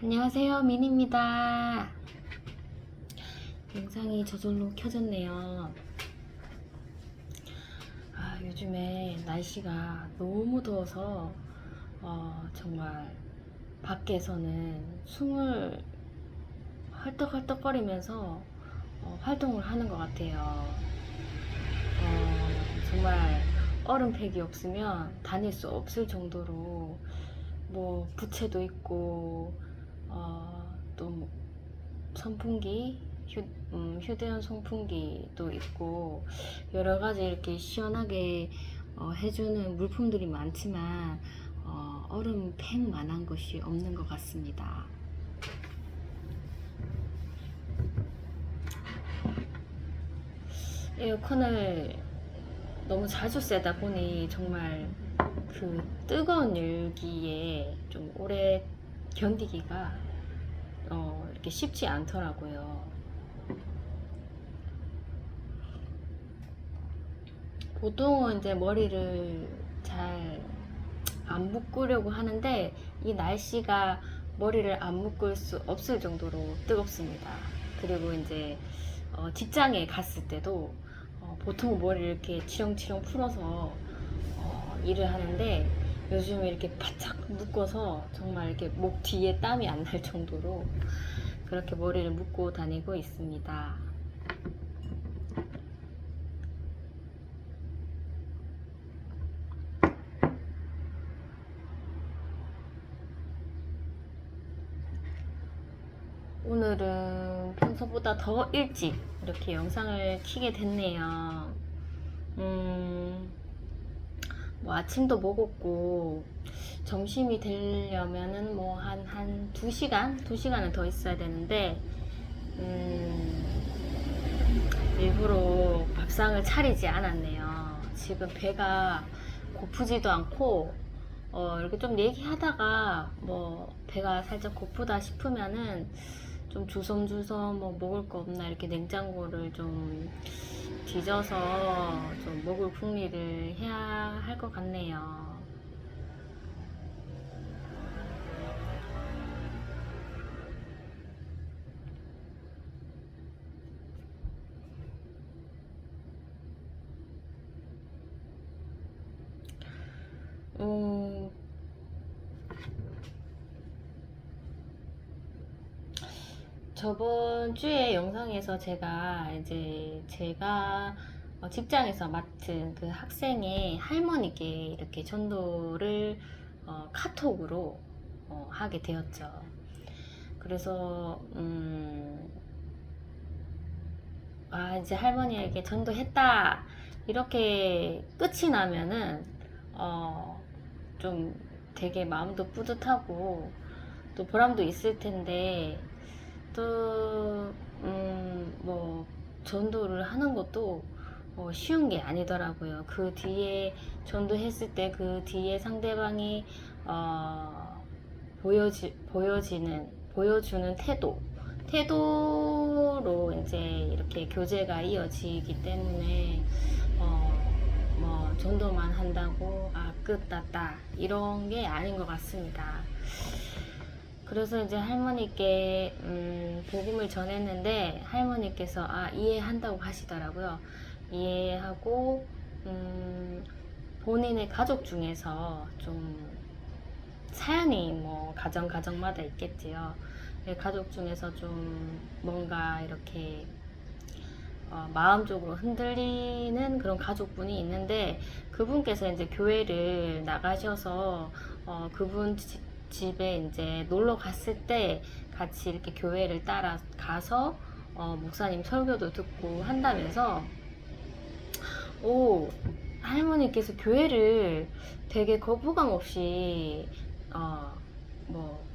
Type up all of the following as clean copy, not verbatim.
안녕하세요, 민입니다. 영상이 저절로 켜졌네요. 요즘에 날씨가 너무 더워서 정말 밖에서는 숨을 헐떡헐떡거리면서 활동을 하는 것 같아요. 정말 얼음팩이 없으면 다닐 수 없을 정도로 뭐 부채도 있고 또 선풍기, 휴대용 선풍기도 있고 여러 가지 이렇게 시원하게 해주는 물품들이 많지만 얼음팩만한 것이 없는 것 같습니다. 에어컨을 너무 자주 쐬다 보니 정말 그 뜨거운 열기에 좀 오래 견디기가 이렇게 쉽지 않더라고요. 보통은 이제 머리를 잘 안 묶으려고 하는데 이 날씨가 머리를 안 묶을 수 없을 정도로 뜨겁습니다. 그리고 이제 직장에 갔을 때도 보통 머리를 이렇게 치렁치렁 풀어서 일을 하는데 요즘 이렇게 바짝 묶어서 정말 이렇게 목 뒤에 땀이 안 날 정도로 그렇게 머리를 묶고 다니고 있습니다. 오늘은 평소보다 더 일찍 이렇게 영상을 켜게 됐네요. 뭐 아침도 먹었고 점심이 되려면은 뭐 한 2시간? 2시간은 더 있어야 되는데 일부러 밥상을 차리지 않았네요. 지금 배가 고프지도 않고 이렇게 좀 얘기하다가 뭐 배가 살짝 고프다 싶으면은 좀 주섬주섬 뭐 먹을 거 없나 이렇게 냉장고를 좀 뒤져서 좀 먹을 궁리를 해야 할 것 같네요. 음, 저번 주에 영상에서 제가 직장에서 맡은 그 학생의 할머니께 이렇게 전도를 카톡으로 하게 되었죠. 그래서 이제 할머니에게 전도했다 이렇게 끝이 나면은 좀 되게 마음도 뿌듯하고 또 보람도 있을 텐데 또 뭐 전도를 하는 것도 쉬운 게 아니더라고요. 그 뒤에 전도했을 때 그 뒤에 상대방이 보여주는 태도로 이제 이렇게 교제가 이어지기 때문에 뭐 전도만 한다고 끝 났다 이런 게 아닌 것 같습니다. 그래서 이제 할머니께 복음을 전했는데 할머니께서 이해한다고 하시더라고요. 이해하고 본인의 가족 중에서 좀 사연이 뭐 가정마다 있겠지요. 가족 중에서 좀 뭔가 이렇게 마음적으로 흔들리는 그런 가족분이 있는데 그분께서 이제 교회를 나가셔서 그분 집에 이제 놀러 갔을 때 같이 이렇게 교회를 따라가서 목사님 설교도 듣고 한다면서 할머니께서 교회를 되게 거부감 없이 뭐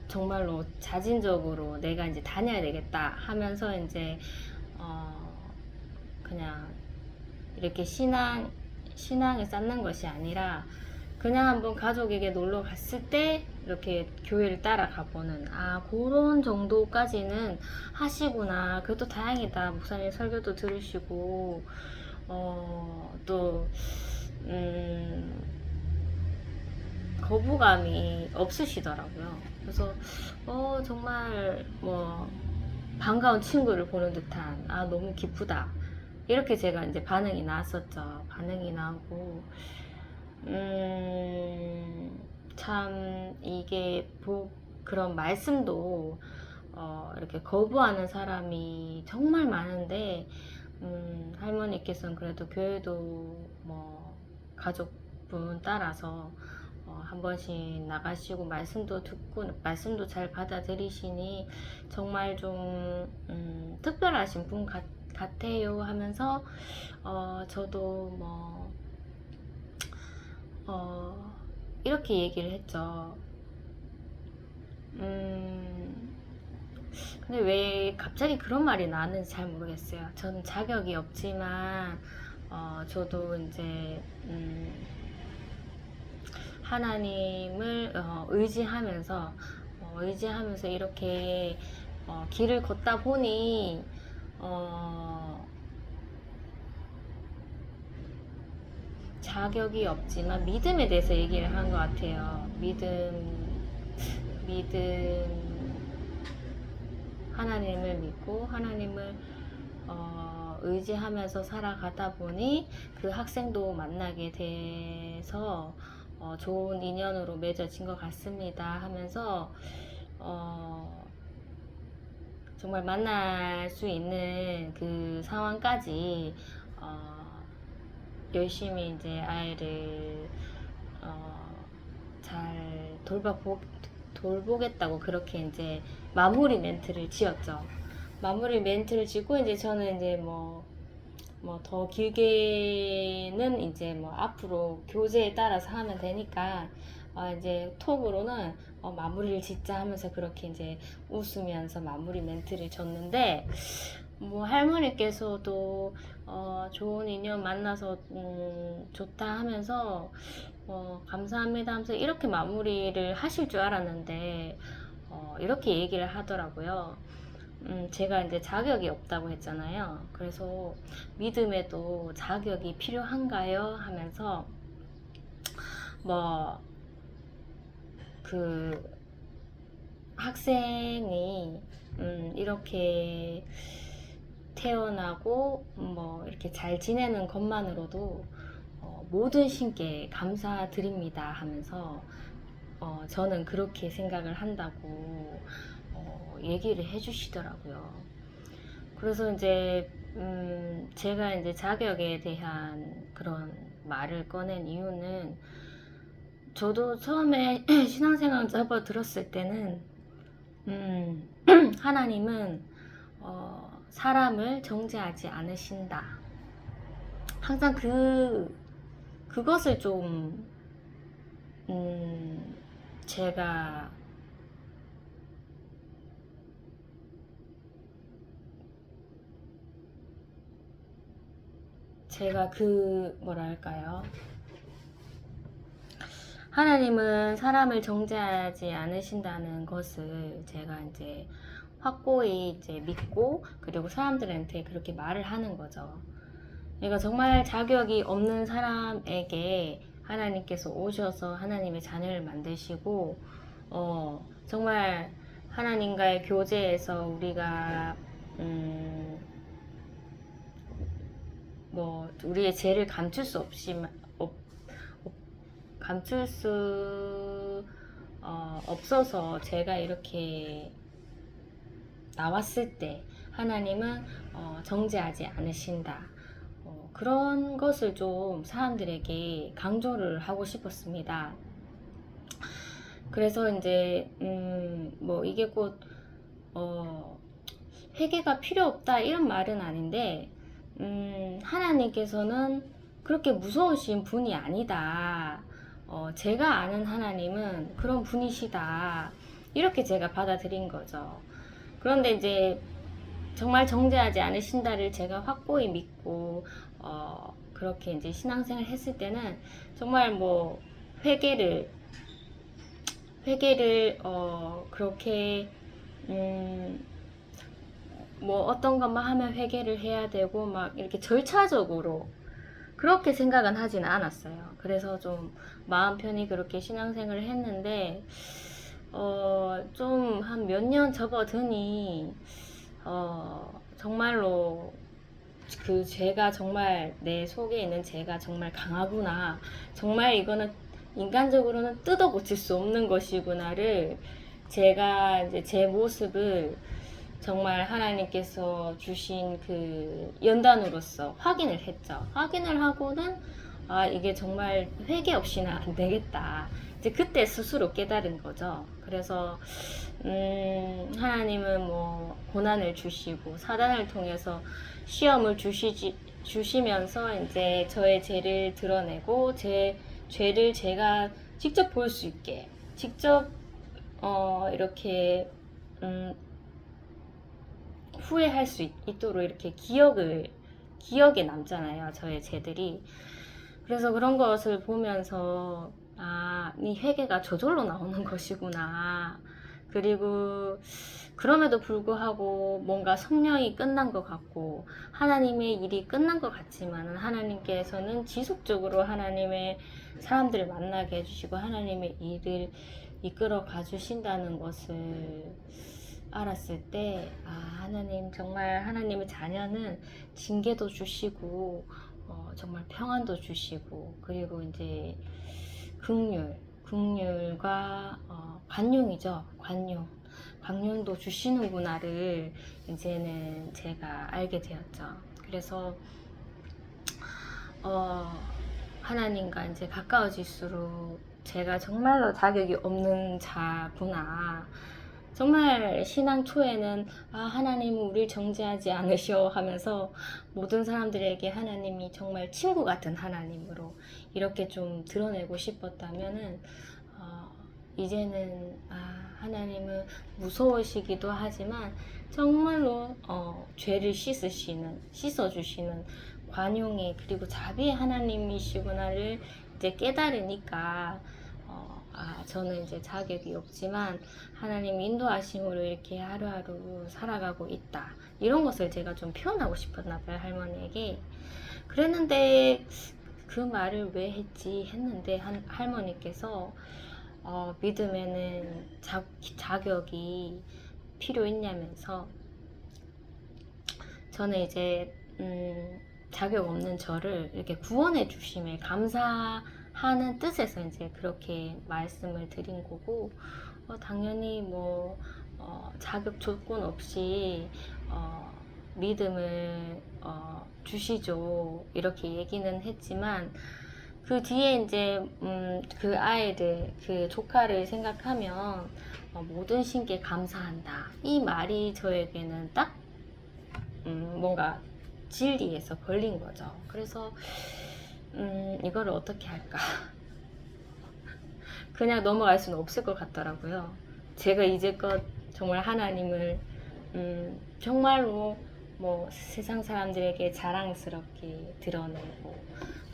정말로 자진적으로 내가 이제 다녀야 되겠다 하면서 이제 그냥 이렇게 신앙을 쌓는 것이 아니라 그냥 한번 가족에게 놀러 갔을 때 이렇게 교회를 따라가 보는 그런 정도까지는 하시구나. 그것도 다행이다. 목사님 설교도 들으시고 또 거부감이 없으시더라고요. 그래서 정말 반가운 친구를 보는 듯한, 너무 기쁘다, 이렇게 제가 이제 반응이 나왔었죠. 반응이 나오고 참 이게 그런 말씀도 이렇게 거부하는 사람이 정말 많은데, 할머니께서는 그래도 교회도 가족분 따라서 한 번씩 나가시고 말씀도 듣고 말씀도 잘 받아들이시니 정말 좀 특별하신 분 같아요 하면서 저도 이렇게 얘기를 했죠. 근데 왜 갑자기 그런 말이 나왔는지 잘 모르겠어요. 저는 자격이 없지만 저도 이제 하나님을 의지하면서 이렇게 길을 걷다 보니 자격이 없지만 믿음에 대해서 얘기를 한 것 같아요. 하나님을 믿고 하나님을 의지하면서 살아가다 보니 그 학생도 만나게 돼서 좋은 인연으로 맺어진 것 같습니다 하면서 정말 만날 수 있는 그 상황까지 열심히 이제 아이를 잘 돌보겠다고 그렇게 이제 마무리 멘트를 지었죠. 마무리 멘트를 짓고 이제 저는 이제 더 길게는 이제 앞으로 교재에 따라서 하면 되니까 이제 톡으로는 마무리를 짓자 하면서 그렇게 이제 웃으면서 마무리 멘트를 줬는데, 할머니께서도 좋은 인연 만나서 좋다 하면서 감사합니다 하면서 이렇게 마무리를 하실 줄 알았는데 이렇게 얘기를 하더라고요. 제가 이제 자격이 없다고 했잖아요. 그래서 믿음에도 자격이 필요한가요? 하면서 그 학생이 이렇게 태어나고 이렇게 잘 지내는 것만으로도 모든 신께 감사드립니다 하면서 저는 그렇게 생각을 한다고 얘기를 해주시더라고요. 그래서 이제 제가 이제 자격에 대한 그런 말을 꺼낸 이유는, 저도 처음에 신앙생활 접어들었을 때는 하나님은 사람을 정죄하지 않으신다, 항상 그것을 좀 제가 뭐랄까요, 하나님은 사람을 정죄하지 않으신다는 것을 제가 이제 확고히 이제 믿고, 그리고 사람들한테 그렇게 말을 하는 거죠. 그러니까 정말 자격이 없는 사람에게 하나님께서 오셔서 하나님의 자녀를 만드시고, 정말 하나님과의 교제에서 우리가 우리의 죄를 감출 수 없어서 제가 이렇게 나왔을 때 하나님은 정죄하지 않으신다, 그런 것을 좀 사람들에게 강조를 하고 싶었습니다. 그래서 이제 이게 곧 회개가 필요 없다 이런 말은 아닌데, 하나님께서는 그렇게 무서우신 분이 아니다, 제가 아는 하나님은 그런 분이시다, 이렇게 제가 받아들인 거죠. 그런데 이제 정말 정죄하지 않으신다를 제가 확고히 믿고 그렇게 이제 신앙생활 했을 때는 정말 회개를 그렇게 어떤 것만 하면 회개를 해야 되고 이렇게 절차적으로 그렇게 생각은 하진 않았어요. 그래서 좀 마음 편히 그렇게 신앙생활을 했는데, 좀 한 몇 년 접어드니, 정말로 그 죄가 정말 내 속에 있는 죄가 정말 강하구나. 정말 이거는 인간적으로는 뜯어 고칠 수 없는 것이구나를 제가 이제 제 모습을 정말 하나님께서 주신 그 연단으로서 확인을 했죠. 확인을 하고는 아, 이게 정말 회개 없이는 안 되겠다. 이제 그때 스스로 깨달은 거죠. 그래서 하나님은 뭐 고난을 주시고 사단을 통해서 시험을 주시면서 이제 저의 죄를 드러내고 제 죄를 제가 직접 볼 수 있게 직접 이렇게 후회할 수 있도록 이렇게 기억에 남잖아요. 저의 죄들이. 그래서 그런 것을 보면서 아, 이 회개가 저절로 나오는 것이구나. 그리고 그럼에도 불구하고 뭔가 성령이 끝난 것 같고 하나님의 일이 끝난 것 같지만 하나님께서는 지속적으로 하나님의 사람들을 만나게 해주시고 하나님의 일을 이끌어 가주신다는 것을 알았을 때, 아, 하나님, 정말 하나님의 자녀는 징계도 주시고, 정말 평안도 주시고, 그리고 이제 긍휼과 관용이죠. 관용도 주시는구나를 이제는 제가 알게 되었죠. 그래서 하나님과 이제 가까워질수록 제가 정말로 자격이 없는 자구나. 정말 신앙 초에는 아, 하나님은 우리를 정죄하지 않으셔 하면서 모든 사람들에게 하나님이 정말 친구 같은 하나님으로 이렇게 좀 드러내고 싶었다면은 이제는 아, 하나님은 무서우시기도 하지만 정말로 죄를 씻어주시는 관용의 그리고 자비의 하나님이시구나를 이제 깨달으니까 저는 이제 자격이 없지만 하나님 인도하심으로 이렇게 하루하루 살아가고 있다. 이런 것을 제가 좀 표현하고 싶었나 봐요, 할머니에게. 그랬는데 그 말을 왜 했지 했는데 할머니께서 믿음에는 자격이 필요 있냐면서 저는 이제 자격 없는 저를 이렇게 구원해 주심에 감사하는 뜻에서 이제 그렇게 말씀을 드린 거고 당연히 뭐 자격 조건 없이 믿음을 주시죠 이렇게 얘기는 했지만 그 뒤에 이제 그 아이들 그 조카를 생각하면 모든 신께 감사한다 이 말이 저에게는 딱 뭔가 진리에서 걸린 거죠. 그래서 이거를 어떻게 할까? 그냥 넘어갈 수는 없을 것 같더라고요. 제가 이제껏 정말 하나님을 정말로 뭐 세상 사람들에게 자랑스럽게 드러내고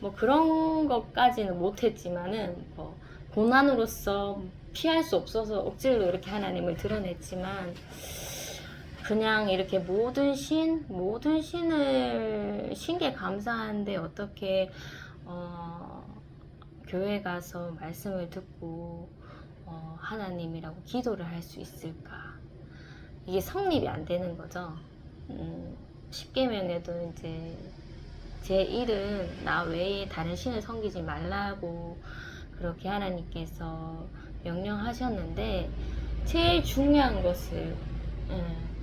뭐 그런 것까지는 못했지만은 뭐 고난으로서 피할 수 없어서 억지로 이렇게 하나님을 드러냈지만 그냥 이렇게 모든 신을 신께 감사한데 어떻게 교회 가서 말씀을 듣고 하나님이라고 기도를 할 수 있을까? 이게 성립이 안 되는 거죠. 십계명에도 이제 제 일은 나 외에 다른 신을 섬기지 말라고 그렇게 하나님께서 명령하셨는데 제일 중요한 것을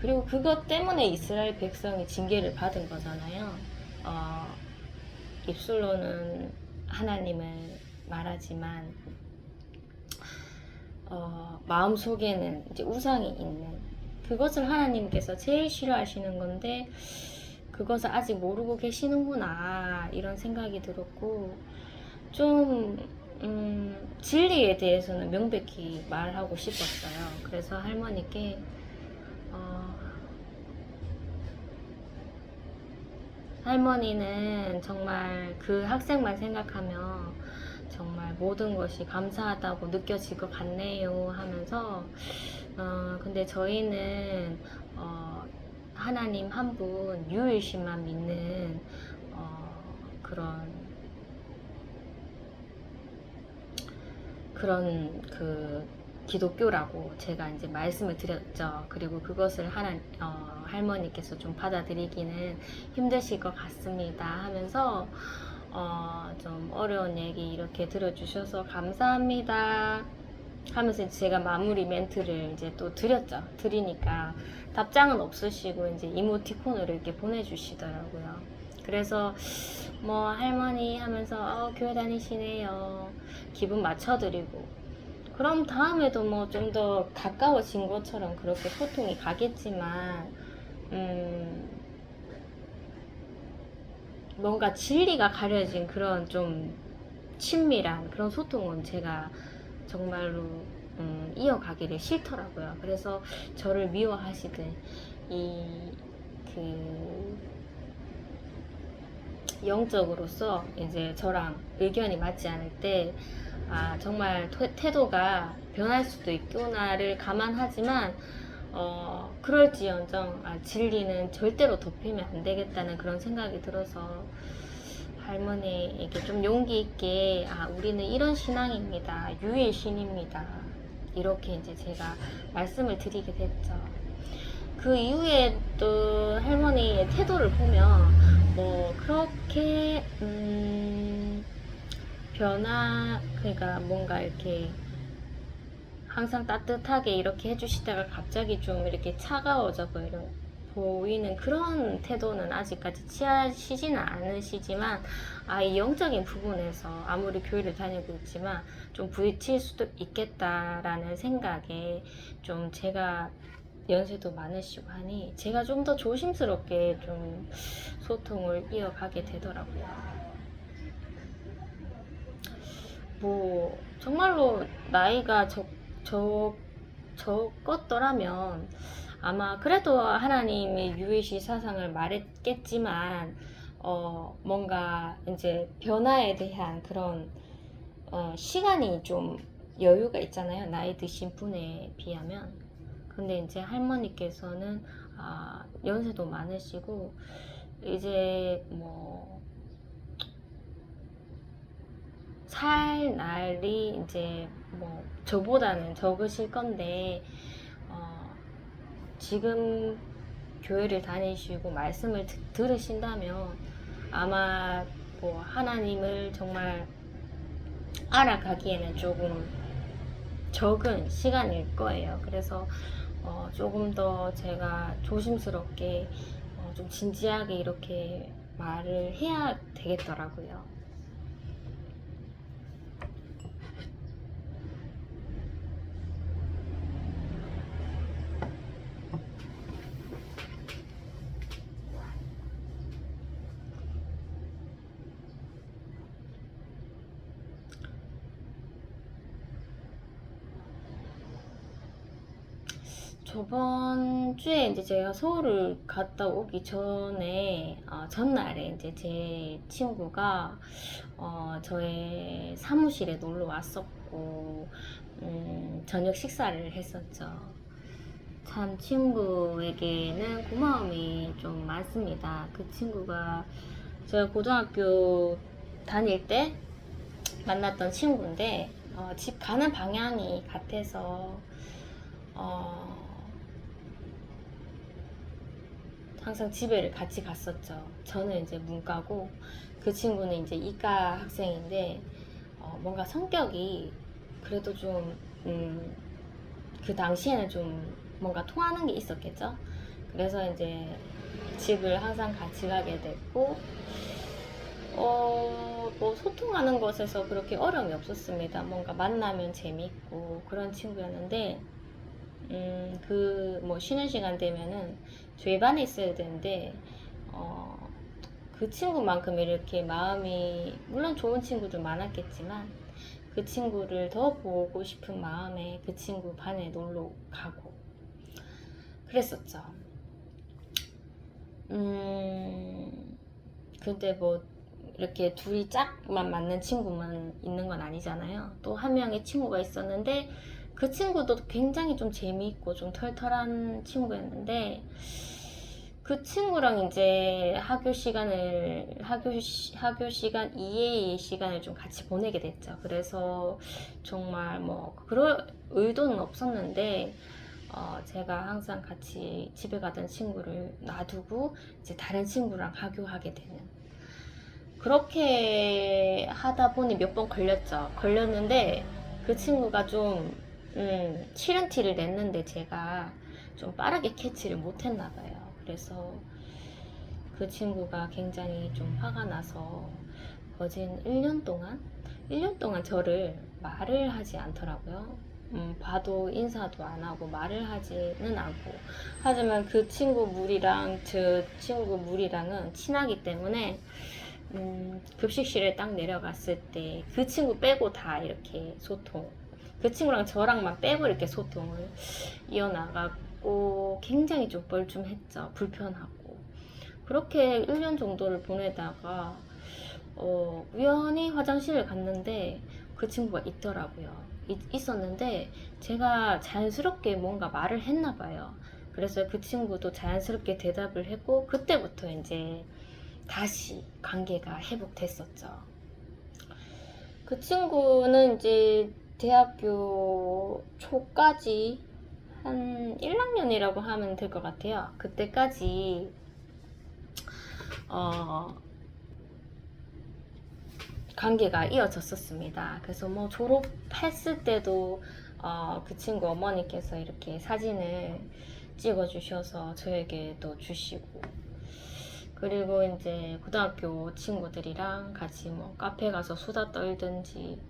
그리고 그것 때문에 이스라엘 백성이 징계를 받은 거잖아요. 입술로는 하나님을 말하지만 마음속에는 이제 우상이 있는 그것을 하나님께서 제일 싫어하시는 건데 그것을 아직 모르고 계시는구나 이런 생각이 들었고 좀 진리에 대해서는 명백히 말하고 싶었어요. 그래서 할머니께 할머니는 정말 그 학생만 생각하면 정말 모든 것이 감사하다고 느껴질 것 같네요 하면서 근데 저희는 하나님 한 분 유일신만 믿는 그런 그런 그 기독교라고 제가 이제 말씀을 드렸죠. 그리고 그것을 할머니께서 좀 받아들이기는 힘드실 것 같습니다 하면서 좀 어려운 얘기 이렇게 들어주셔서 감사합니다 하면서 제가 마무리 멘트를 이제 또 드리니까 답장은 없으시고 이제 이모티콘으로 이렇게 보내주시더라고요. 그래서 뭐 할머니 하면서 교회 다니시네요. 기분 맞춰드리고 그럼 다음에도 뭐 좀 더 가까워진 것처럼 그렇게 소통이 가겠지만 뭔가 진리가 가려진 그런 좀 친밀한 그런 소통은 제가 정말로 이어가기를 싫더라고요. 그래서 저를 미워하시든 그 영적으로서 이제 저랑 의견이 맞지 않을 때 정말 태도가 변할 수도 있구나를 감안하지만 그럴지언정 진리는 절대로 덮이면 안 되겠다는 그런 생각이 들어서 할머니에게 좀 용기 있게 우리는 이런 신앙입니다. 유일 신입니다. 이렇게 이제 제가 말씀을 드리게 됐죠. 그 이후에 또 할머니의 태도를 보면 뭐 그렇게 그러니까 뭔가 이렇게 항상 따뜻하게 이렇게 해주시다가 갑자기 좀 이렇게 차가워져 보이는 그런 태도는 아직까지 취하시지는 않으시지만 이 영적인 부분에서 아무리 교회를 다니고 있지만 좀 부딪힐 수도 있겠다라는 생각에 좀 제가 연세도 많으시고 하니 제가 좀 더 조심스럽게 좀 소통을 이어가게 되더라고요. 뭐 정말로 나이가 적었더라면 아마 그래도 하나님의 유일시 사상을 말했겠지만 뭔가 이제 변화에 대한 그런 시간이 좀 여유가 있잖아요. 나이 드신 분에 비하면. 근데 이제 할머니께서는 연세도 많으시고 이제 뭐 살 날이 이제 뭐 저보다는 적으실 건데 지금 교회를 다니시고 말씀을 들으신다면 아마 뭐 하나님을 정말 알아가기에는 조금 적은 시간일 거예요. 그래서 조금 더 제가 조심스럽게 좀 진지하게 이렇게 말을 해야 되겠더라고요. 저번 주에 이제 제가 서울을 갔다 오기 전에 전날에 이제 제 친구가 저의 사무실에 놀러 왔었고 저녁 식사를 했었죠. 참 친구에게는 고마움이 좀 많습니다. 그 친구가 제가 고등학교 다닐 때 만났던 친구인데 집 가는 방향이 같아서 항상 집에를 같이 갔었죠. 저는 이제 문과고 그 친구는 이제 이과 학생인데 뭔가 성격이 그래도 좀 그 당시에는 좀 뭔가 통하는 게 있었겠죠. 그래서 이제 집을 항상 같이 가게 됐고 뭐 소통하는 것에서 그렇게 어려움이 없었습니다. 뭔가 만나면 재밌고 그런 친구였는데 뭐 쉬는 시간 되면은 저희 반에 있어야 되는데 그 친구만큼 이렇게 마음이 물론 좋은 친구들 많았겠지만 그 친구를 더 보고 싶은 마음에 그 친구 반에 놀러 가고 그랬었죠. 근데 뭐 이렇게 둘이 짝만 맞는 친구만 있는 건 아니잖아요. 또 한 명의 친구가 있었는데 그 친구도 굉장히 좀 재미있고 좀 털털한 친구였는데 그 친구랑 이제 학교 시간 이외의 시간을 좀 같이 보내게 됐죠. 그래서 정말 뭐 그럴 의도는 없었는데 제가 항상 같이 집에 가던 친구를 놔두고 이제 다른 친구랑 하교하게 되는, 그렇게 하다 보니 몇 번 걸렸는데 그 친구가 좀 싫은 티를 냈는데 제가 좀 빠르게 캐치를 못했나 봐요. 그래서 그 친구가 굉장히 좀 화가 나서 거진 1년 동안 저를 말을 하지 않더라고요. 봐도 인사도 안 하고 말을 하지는 않고. 하지만 그 친구 물이랑 저 친구 물이랑은 친하기 때문에 급식실에 딱 내려갔을 때 그 친구 빼고 다 이렇게 그 친구랑 저랑만 빼고 이렇게 소통을 이어나갔고, 굉장히 좀 뻘쭘했죠. 불편하고. 그렇게 1년 정도를 보내다가 우연히 화장실을 갔는데 그 친구가 있더라고요. 있었는데 제가 자연스럽게 뭔가 말을 했나 봐요. 그래서 그 친구도 자연스럽게 대답을 했고, 그때부터 이제 다시 관계가 회복됐었죠. 그 친구는 이제 대학교 초까지 한 1학년이라고 하면 될 것 같아요. 그때까지 관계가 이어졌었습니다. 그래서 뭐 졸업했을 때도 그 친구 어머니께서 이렇게 사진을 찍어주셔서 저에게도 주시고, 그리고 이제 고등학교 친구들이랑 같이 뭐 카페 가서 수다 떨든지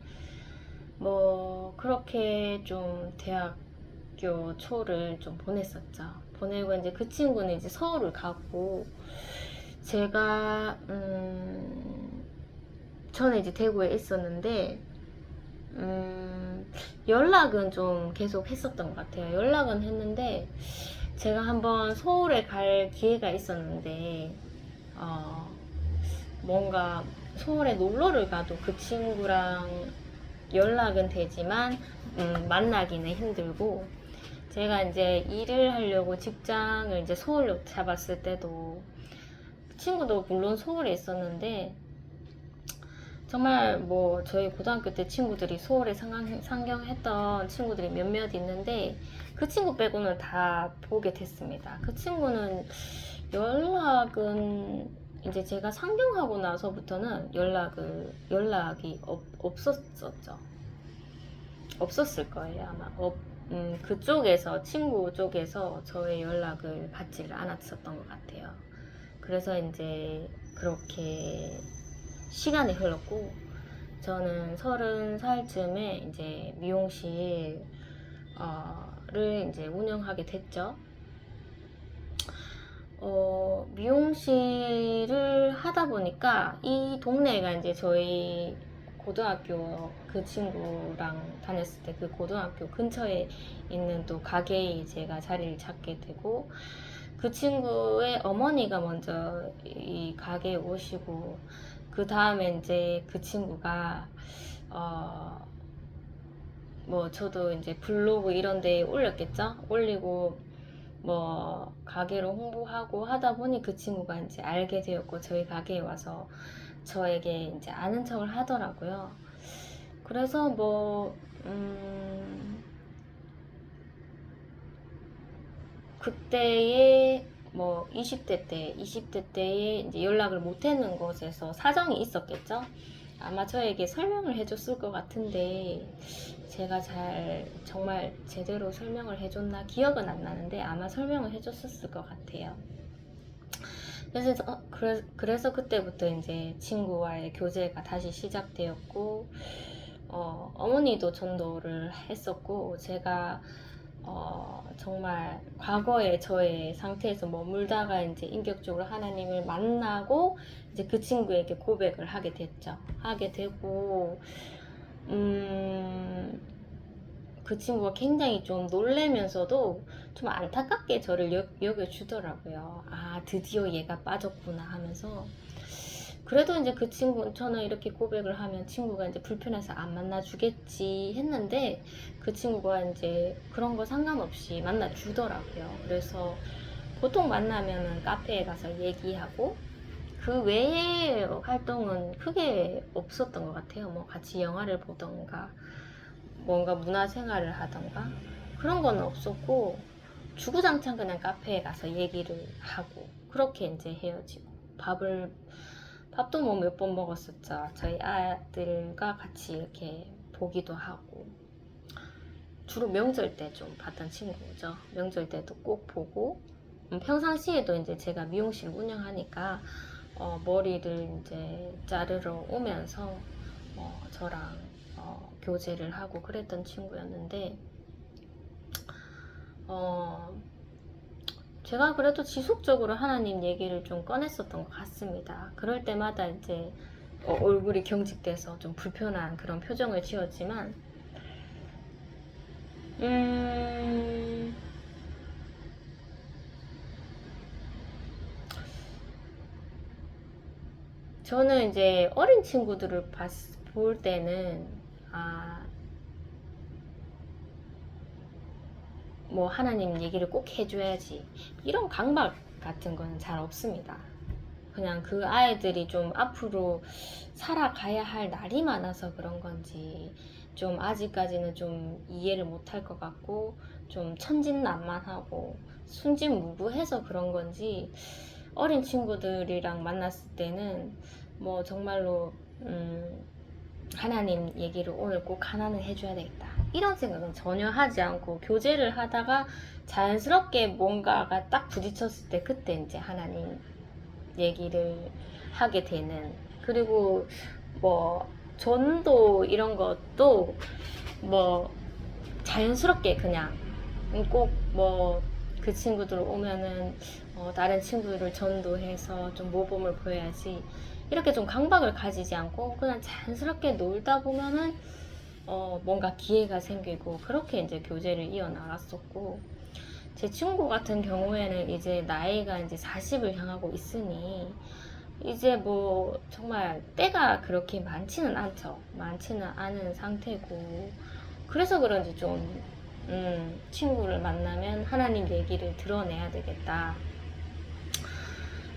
뭐 그렇게 좀 대학교 초를 좀 보냈었죠. 보내고 이제 그 친구는 이제 서울을 가고, 제가 저는 이제 대구에 있었는데 연락은 좀 계속 했었던 것 같아요. 연락은 했는데 제가 한번 서울에 갈 기회가 있었는데 뭔가 서울에 놀러를 가도 그 친구랑 연락은 되지만 만나기는 힘들고, 제가 이제 일을 하려고 직장을 이제 서울로 잡았을 때도 친구도 물론 서울에 있었는데, 정말 뭐 저희 고등학교 때 친구들이 서울에 상경했던 친구들이 몇몇 있는데 그 친구 빼고는 다 보게 됐습니다. 그 친구는 연락은 이제 제가 상경하고 나서부터는 연락이 없었었죠. 없었을 거예요, 아마. 그쪽에서, 친구 쪽에서 저의 연락을 받지를 않았었던 것 같아요. 그래서 이제 그렇게 시간이 흘렀고, 저는 30살쯤에 이제 미용실을 이제 운영하게 됐죠. 미용실을 하다 보니까 이 동네가 이제 저희 고등학교 그 친구랑 다녔을 때 그 고등학교 근처에 있는 또 가게에 제가 자리를 잡게 되고, 그 친구의 어머니가 먼저 이 가게에 오시고, 그 다음에 이제 그 친구가 뭐 저도 이제 블로그 이런 데 올렸겠죠? 올리고 뭐 가게로 홍보하고 하다 보니 그 친구가 이제 알게 되었고, 저희 가게에 와서 저에게 이제 아는 척을 하더라고요. 그래서 뭐 그때의 뭐 20대 때에 이제 연락을 못 했는 것에서 사정이 있었겠죠? 아마 저에게 설명을 해줬을 것 같은데, 제가 정말 제대로 설명을 해줬나 기억은 안 나는데 아마 설명을 해줬었을 것 같아요. 그래서 그때부터 이제 친구와의 교제가 다시 시작되었고, 어머니도 전도를 했었고, 제가 정말 과거의 저의 상태에서 머물다가 이제 인격적으로 하나님을 만나고 이제 그 친구에게 고백을 하게 됐죠. 하게 되고, 그 친구가 굉장히 좀 놀래면서도 좀 안타깝게 저를 여겨주더라고요. 아, 드디어 얘가 빠졌구나 하면서. 그래도 이제 저는 이렇게 고백을 하면 친구가 이제 불편해서 안 만나주겠지 했는데, 그 친구가 이제 그런 거 상관없이 만나주더라고요. 그래서 보통 만나면은 카페에 가서 얘기하고 그 외의 활동은 크게 없었던 것 같아요. 뭐 같이 영화를 보던가 뭔가 문화생활을 하던가 그런 거는 없었고 주구장창 그냥 카페에 가서 얘기를 하고 그렇게 이제 헤어지고 밥도 뭐 몇 번 먹었었죠. 저희 아들과 같이 이렇게 보기도 하고 주로 명절 때 좀 봤던 친구죠. 명절 때도 꼭 보고 평상시에도 이제 제가 미용실 운영하니까 머리를 이제 자르러 오면서 저랑 교제를 하고 그랬던 친구였는데 제가 그래도 지속적으로 하나님 얘기를 좀 꺼냈었던 것 같습니다. 그럴 때마다 이제 얼굴이 경직돼서 좀 불편한 그런 표정을 지었지만 저는 이제 어린 친구들을 볼 때는 뭐 하나님 얘기를 꼭 해줘야지 이런 강박 같은 건 잘 없습니다. 그냥 그 아이들이 좀 앞으로 살아가야 할 날이 많아서 그런 건지 좀 아직까지는 좀 이해를 못할 것 같고 좀 천진난만하고 순진무구해서 그런 건지 어린 친구들이랑 만났을 때는 뭐 정말로 하나님 얘기를 오늘 꼭 하나는 해줘야 되겠다 이런 생각은 전혀 하지 않고 교제를 하다가 자연스럽게 뭔가가 딱 부딪혔을 때 그때 이제 하나님 얘기를 하게 되는 그리고 뭐 전도 이런 것도 뭐 자연스럽게 그냥 꼭 뭐 그 친구들 오면은 다른 친구들을 전도해서 좀 모범을 보여야지 이렇게 좀 강박을 가지지 않고 그냥 자연스럽게 놀다 보면은 뭔가 기회가 생기고 그렇게 이제 교제를 이어나갔었고 제 친구 같은 경우에는 이제 나이가 이제 40을 향하고 있으니 이제 뭐 정말 때가 그렇게 많지는 않죠. 많지는 않은 상태고 그래서 그런지 좀 친구를 만나면 하나님 얘기를 드러내야 되겠다.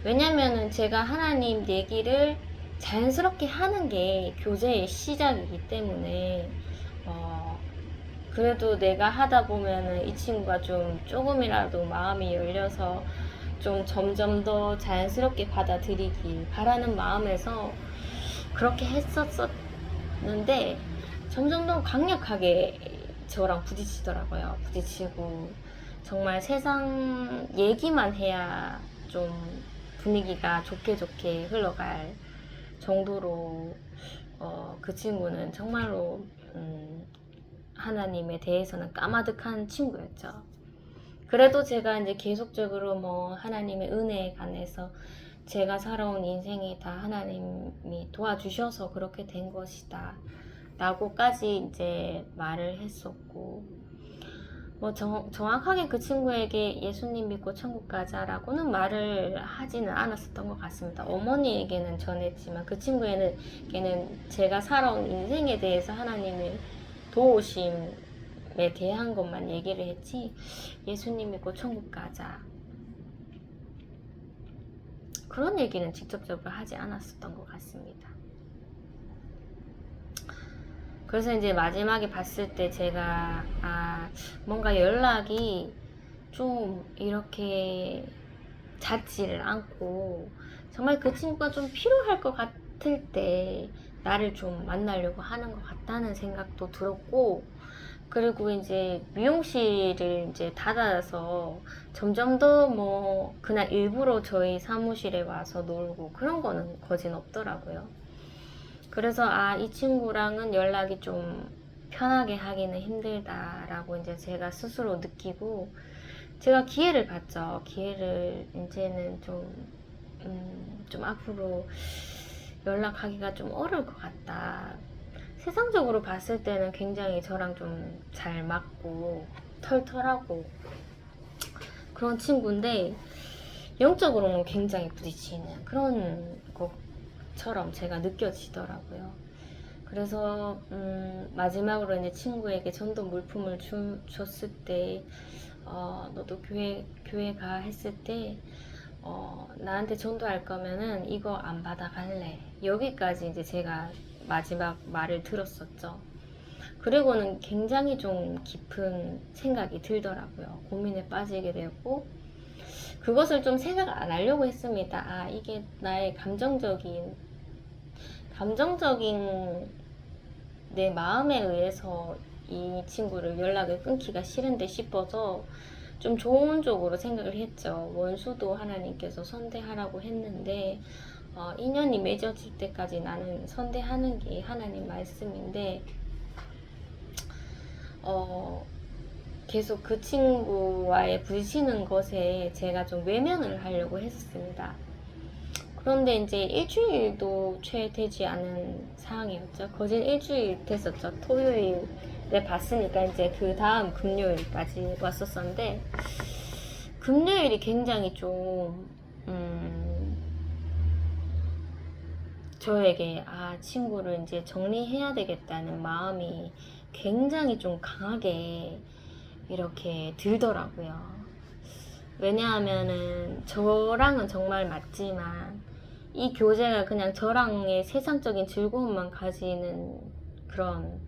왜냐면은 제가 하나님 얘기를 자연스럽게 하는 게 교제의 시작이기 때문에 그래도 내가 하다 보면은 이 친구가 좀 조금이라도 마음이 열려서 좀 점점 더 자연스럽게 받아들이길 바라는 마음에서 그렇게 했었는데 점점 더 강력하게 저랑 부딪히더라고요. 부딪히고 정말 세상 얘기만 해야 좀 분위기가 좋게 좋게 흘러갈 정도로 그 친구는 정말로 하나님에 대해서는 까마득한 친구였죠. 그래도 제가 이제 계속적으로 뭐 하나님의 은혜에 관해서 제가 살아온 인생이 다 하나님이 도와주셔서 그렇게 된 것이다 라고까지 이제 말을 했었고 뭐 정확하게 그 친구에게 예수님 믿고 천국 가자라고는 말을 하지는 않았었던 것 같습니다. 어머니에게는 전했지만 그 친구에게는 제가 살아온 인생에 대해서 하나님의 도우심에 대한 것만 얘기를 했지 예수님 믿고 천국 가자 그런 얘기는 직접적으로 하지 않았었던 것 같습니다. 그래서 이제 마지막에 봤을 때 제가 뭔가 연락이 좀 이렇게 잦지를 않고 정말 그 친구가 좀 필요할 것 같을 때 나를 좀 만나려고 하는 것 같다는 생각도 들었고 그리고 이제 미용실을 이제 닫아서 점점 더 뭐 그냥 일부러 저희 사무실에 와서 놀고 그런 거는 거진 없더라고요. 그래서 이 친구랑은 연락이 좀 편하게 하기는 힘들다라고 이제 제가 스스로 느끼고 제가 기회를 봤죠. 기회를 이제는 좀 앞으로 연락하기가 좀 어려울 것 같다. 세상적으로 봤을 때는 굉장히 저랑 좀 잘 맞고 털털하고 그런 친구인데 영적으로는 굉장히 부딪히는 그런 것처럼 제가 느껴지더라고요. 그래서 마지막으로 이제 친구에게 전도 물품을 줬을 때 너도 교회 가 했을 때 나한테 전도할 거면은 이거 안 받아갈래. 여기까지 이제 제가 마지막 말을 들었었죠. 그리고는 굉장히 좀 깊은 생각이 들더라고요. 고민에 빠지게 되고 그것을 좀 생각 안 하려고 했습니다. 아, 이게 나의 감정적인 내 마음에 의해서 이 친구를 연락을 끊기가 싫은데 싶어서 좀 좋은 쪽으로 생각을 했죠. 원수도 하나님께서 선대하라고 했는데 인연이 맺어질 때까지 나는 선대하는 게 하나님 말씀인데 계속 그 친구와의 부딪히는 것에 제가 좀 외면을 하려고 했습니다. 그런데 이제 일주일도 채 되지 않은 상황이었죠. 거진 일주일 됐었죠. 토요일에 봤으니까 이제 그 다음 금요일까지 왔었었는데 금요일이 굉장히 좀 저에게 친구를 이제 정리해야 되겠다는 마음이 굉장히 좀 강하게 이렇게 들더라고요. 왜냐하면은 저랑은 정말 맞지만 이 교제가 그냥 저랑의 세상적인 즐거움만 가지는 그런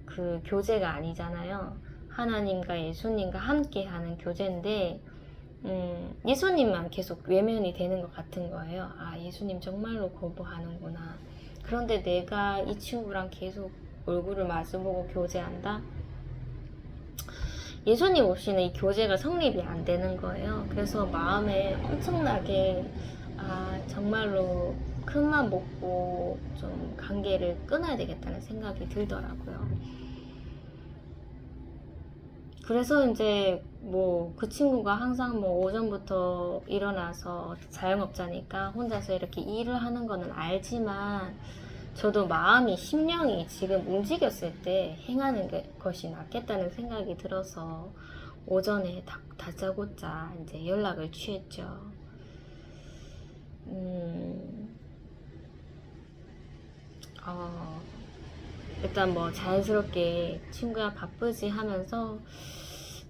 그 교제가 아니잖아요. 하나님과 예수님과 함께 하는 교제인데 예수님만 계속 외면이 되는 것 같은 거예요. 예수님 정말로 거부하는구나. 그런데 내가 이 친구랑 계속 얼굴을 마주보고 교제한다? 예수님 없이는 이 교제가 성립이 안 되는 거예요. 그래서 마음에 엄청나게 정말로 큰맘 먹고 좀 관계를 끊어야 되겠다는 생각이 들더라고요. 그래서 이제 뭐 그 친구가 항상 뭐 오전부터 일어나서 자영업자니까 혼자서 이렇게 일을 하는 거는 알지만 저도 마음이 심령이 지금 움직였을 때 행하는 것이 낫겠다는 생각이 들어서 오전에 다짜고짜 이제 연락을 취했죠. 일단 뭐 자연스럽게 친구야 바쁘지 하면서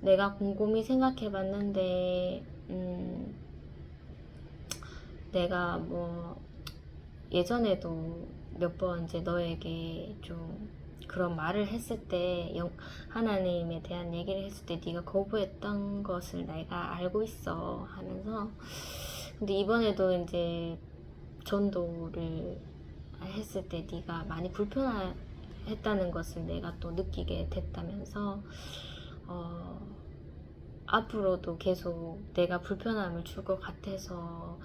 내가 곰곰이 생각해 봤는데 내가 뭐 예전에도 몇 번 이제 너에게 좀 그런 말을 했을 때 하나님에 대한 얘기를 했을 때 네가 거부했던 것을 내가 알고 있어 하면서 근데 이번에도 이제 전도를 했을 때 네가 많이 불편했다는 것을 내가 또 느끼게 됐다면서 앞으로도 계속 내가 불편함을 줄 것 같아서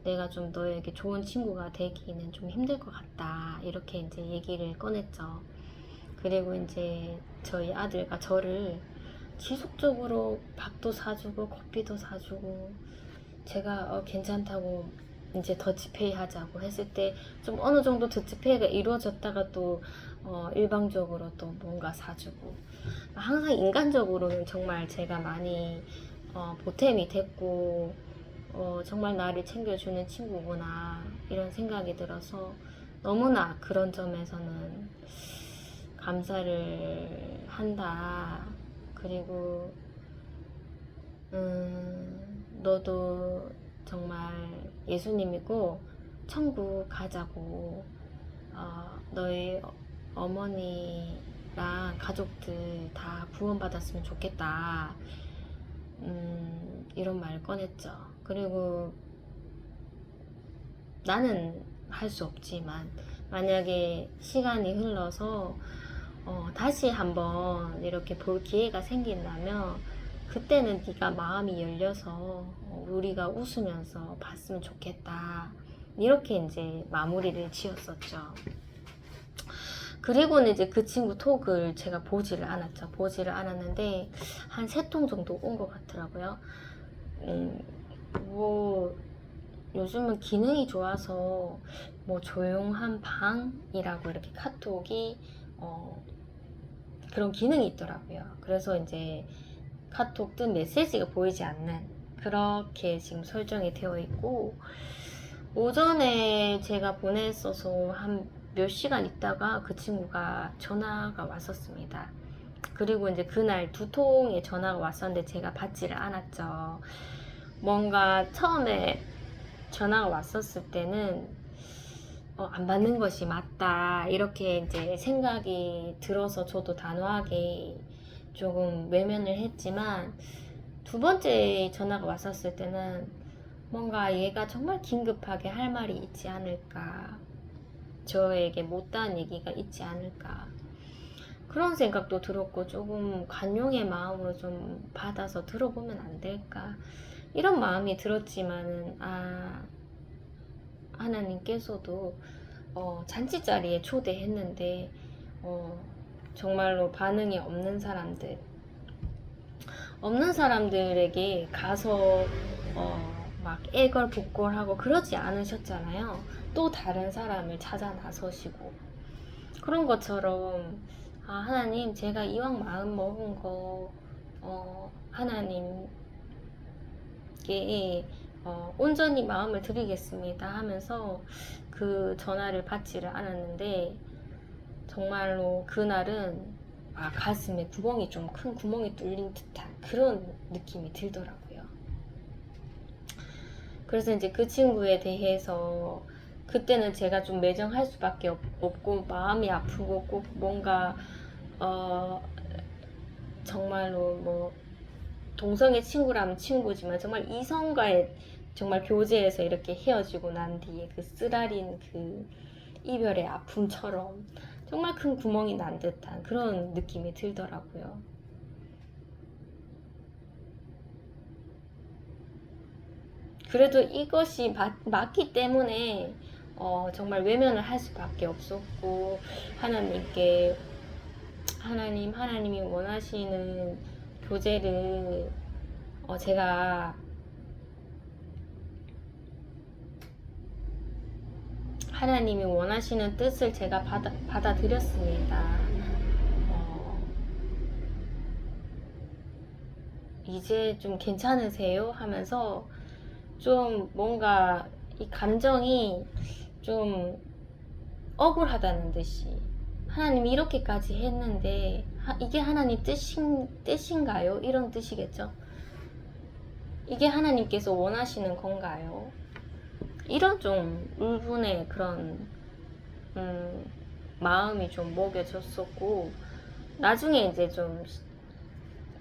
내가 좀 너에게 좋은 친구가 되기는 좀 힘들 것 같다 이렇게 이제 얘기를 꺼냈죠. 그리고 이제 저희 아들과 저를 지속적으로 밥도 사주고 커피도 사주고 제가 괜찮다고 이제 더치페이 하자고 했을 때 좀 어느 정도 더치페이가 이루어졌다가 또 일방적으로 또 뭔가 사주고 항상 인간적으로는 정말 제가 많이 보탬이 됐고 정말 나를 챙겨주는 친구구나 이런 생각이 들어서 너무나 그런 점에서는 감사를 한다. 그리고 너도 정말 예수님이고 천국 가자고 너희 어머니랑 가족들 다 구원받았으면 좋겠다. 이런 말 꺼냈죠. 그리고 나는 할 수 없지만 만약에 시간이 흘러서 다시 한번 이렇게 볼 기회가 생긴다면 그때는 네가 마음이 열려서 우리가 웃으면서 봤으면 좋겠다. 이렇게 이제 마무리를 지었었죠. 그리고는 이제 그 친구 톡을 제가 보지를 않았죠. 보지를 않았는데 한 3통 정도 온 것 같더라고요. 뭐 요즘은 기능이 좋아서 뭐 조용한 방이라고 이렇게 카톡이 그런 기능이 있더라고요. 그래서 이제 카톡 뜬 메시지가 보이지 않는 그렇게 지금 설정이 되어 있고 오전에 제가 보냈어서 한 몇 시간 있다가 그 친구가 전화가 왔었습니다. 그리고 이제 그날 2통의 전화가 왔었는데 제가 받지를 않았죠. 뭔가 처음에 전화가 왔었을 때는 안 받는 것이 맞다 이렇게 이제 생각이 들어서 저도 단호하게 조금 외면을 했지만, 2번째 전화가 왔었을 때는 뭔가 얘가 정말 긴급하게 할 말이 있지 않을까, 저에게 못다한 얘기가 있지 않을까, 그런 생각도 들었고, 조금 관용의 마음으로 좀 받아서 들어보면 안 될까, 이런 마음이 들었지만은 하나님께서도 잔치 자리에 초대했는데 정말로 반응이 없는 사람들에게 가서 막 애걸복걸하고 그러지 않으셨잖아요. 또 다른 사람을 찾아 나서시고, 그런 것처럼 하나님, 제가 이왕 마음 먹은 거 하나님께 온전히 마음을 드리겠습니다 하면서 그 전화를 받지를 않았는데, 정말로 그날은 가슴에 구멍이 좀 큰 구멍이 뚫린 듯한 그런 느낌이 들더라고요. 그래서 이제 그 친구에 대해서 그때는 제가 좀 매정할 수밖에 없고 마음이 아프고, 꼭 뭔가 정말로 뭐 동성의 친구라면 친구지만 정말 이성과의 정말 교제에서 이렇게 헤어지고 난 뒤에 그 쓰라린 그 이별의 아픔처럼 정말 큰 구멍이 난 듯한 그런 느낌이 들더라고요. 그래도 이것이 맞기 때문에 정말 외면을 할 수밖에 없었고, 하나님께 하나님이 원하시는 교제를 제가 하나님이 원하시는 뜻을 제가 받아들였습니다. 이제 좀 괜찮으세요? 하면서 좀 뭔가 이 감정이 좀 억울하다는 듯이, 하나님이 이렇게까지 했는데 이게 하나님 뜻인가요? 이런 뜻이겠죠. 이게 하나님께서 원하시는 건가요? 이런 좀 울분의 그런 마음이 좀 먹여졌었고, 나중에 이제 좀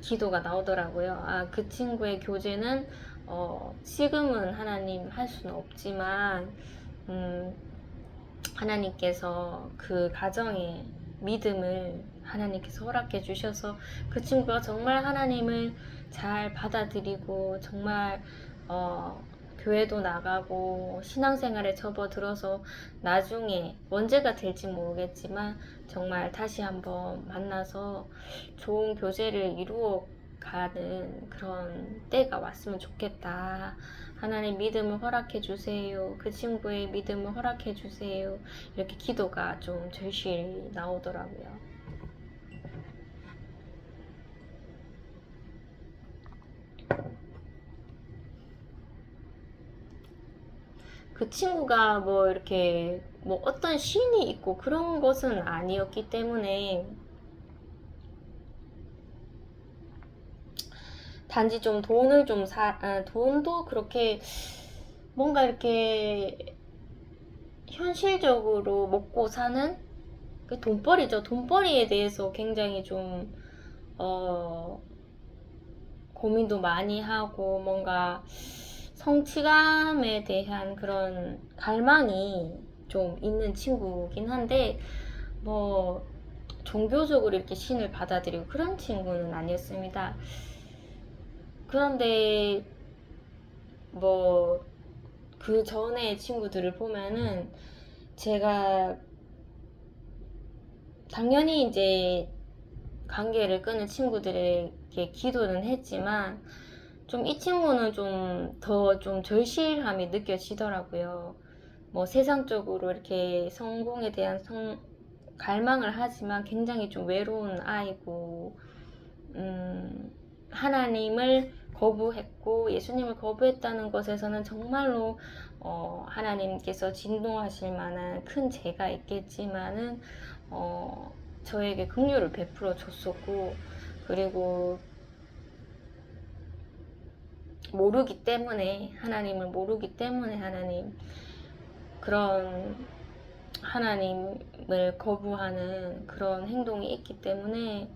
기도가 나오더라고요. 그 친구의 교제는 지금은 하나님 할 수는 없지만 하나님께서 그 가정에 믿음을 하나님께서 허락해 주셔서 그 친구가 정말 하나님을 잘 받아들이고 정말 교회도 나가고 신앙생활에 접어들어서 나중에 언제가 될지 모르겠지만 정말 다시 한번 만나서 좋은 교제를 이루어 가는 그런 때가 왔으면 좋겠다. 하나님 믿음을 허락해 주세요. 그 친구의 믿음을 허락해 주세요. 이렇게 기도가 좀 절실히 나오더라고요. 그 친구가 뭐 이렇게 뭐 어떤 신이 있고 그런 것은 아니었기 때문에, 단지 좀 돈을 돈도 그렇게 뭔가 이렇게 현실적으로 먹고 사는 그 돈벌이죠. 돈벌이에 대해서 굉장히 좀 고민도 많이 하고, 뭔가 성취감에 대한 그런 갈망이 좀 있는 친구긴 한데, 뭐 종교적으로 이렇게 신을 받아들이고 그런 친구는 아니었습니다. 그런데 뭐 그 전에 친구들을 보면은 제가 당연히 이제 관계를 끊은 친구들에게 기도는 했지만, 좀 이 친구는 좀 더 좀 절실함이 느껴지더라고요. 뭐 세상적으로 이렇게 성공에 대한 갈망을 하지만 굉장히 좀 외로운 아이고, 하나님을 거부했고 예수님을 거부했다는 것에서는 정말로 하나님께서 진노하실 만한 큰 죄가 있겠지만은 저에게 긍휼을 베풀어 줬었고, 그리고 모르기 때문에, 하나님을 모르기 때문에 그런 하나님을 거부하는 그런 행동이 있기 때문에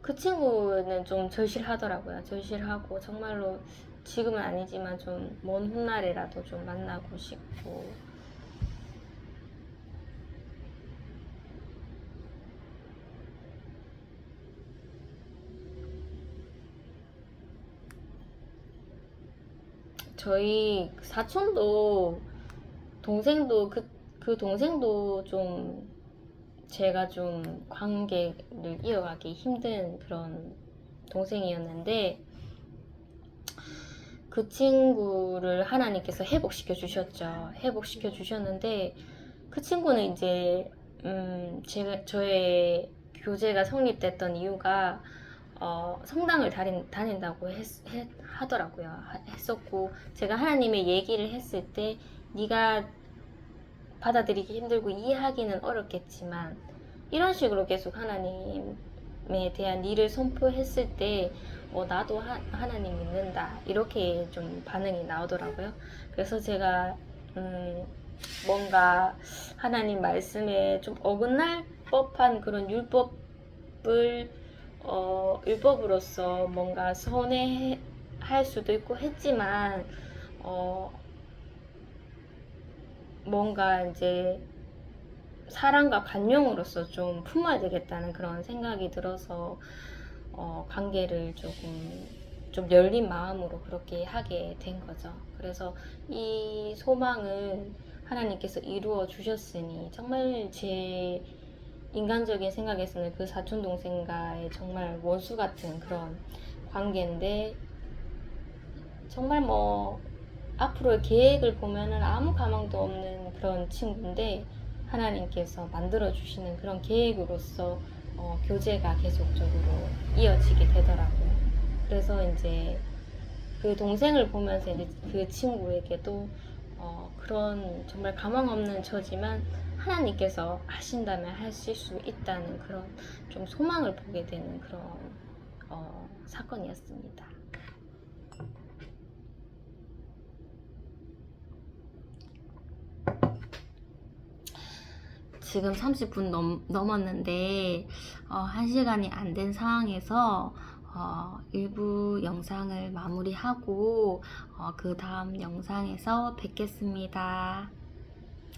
그 친구는 좀 절실하더라고요. 절실하고 정말로 지금은 아니지만 좀 먼 훗날에라도 좀 만나고 싶고. 저희 사촌도 동생도 그 동생도 좀 제가 좀 관계를 이어가기 힘든 그런 동생이었는데, 그 친구를 하나님께서 회복시켜 주셨죠. 회복시켜 주셨는데 그 친구는 이제 저의 교제가 성립됐던 이유가 성당을 다닌다고 하더라고요. 했었고, 제가 하나님의 얘기를 했을 때 네가 받아들이기 힘들고 이해하기는 어렵겠지만 이런 식으로 계속 하나님에 대한 일을 선포했을 때 나도 하나님 믿는다 이렇게 좀 반응이 나오더라고요. 그래서 제가 뭔가 하나님 말씀에 좀 어긋날 법한 그런 율법으로서 뭔가 선회할 수도 있고 했지만 뭔가 이제 사랑과 관용으로서 좀 품어야 되겠다는 그런 생각이 들어서 관계를 좀 열린 마음으로 그렇게 하게 된 거죠. 그래서 이 소망을 하나님께서 이루어 주셨으니 정말 제 인간적인 생각에서는 그 사촌 동생과의 정말 원수 같은 그런 관계인데, 정말 앞으로의 계획을 보면은 아무 가망도 없는 그런 친구인데 하나님께서 만들어 주시는 그런 계획으로서 교제가 계속적으로 이어지게 되더라고요. 그래서 이제 그 동생을 보면서 이제 그 친구에게도 그런 정말 가망 없는 처지만 하나님께서 하신다면 하실 수 있다는 그런 좀 소망을 보게 되는 그런 사건이었습니다. 지금 30분 넘었는데 1시간이 안 된 상황에서 일부 영상을 마무리하고 그 다음 영상에서 뵙겠습니다.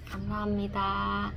감사합니다.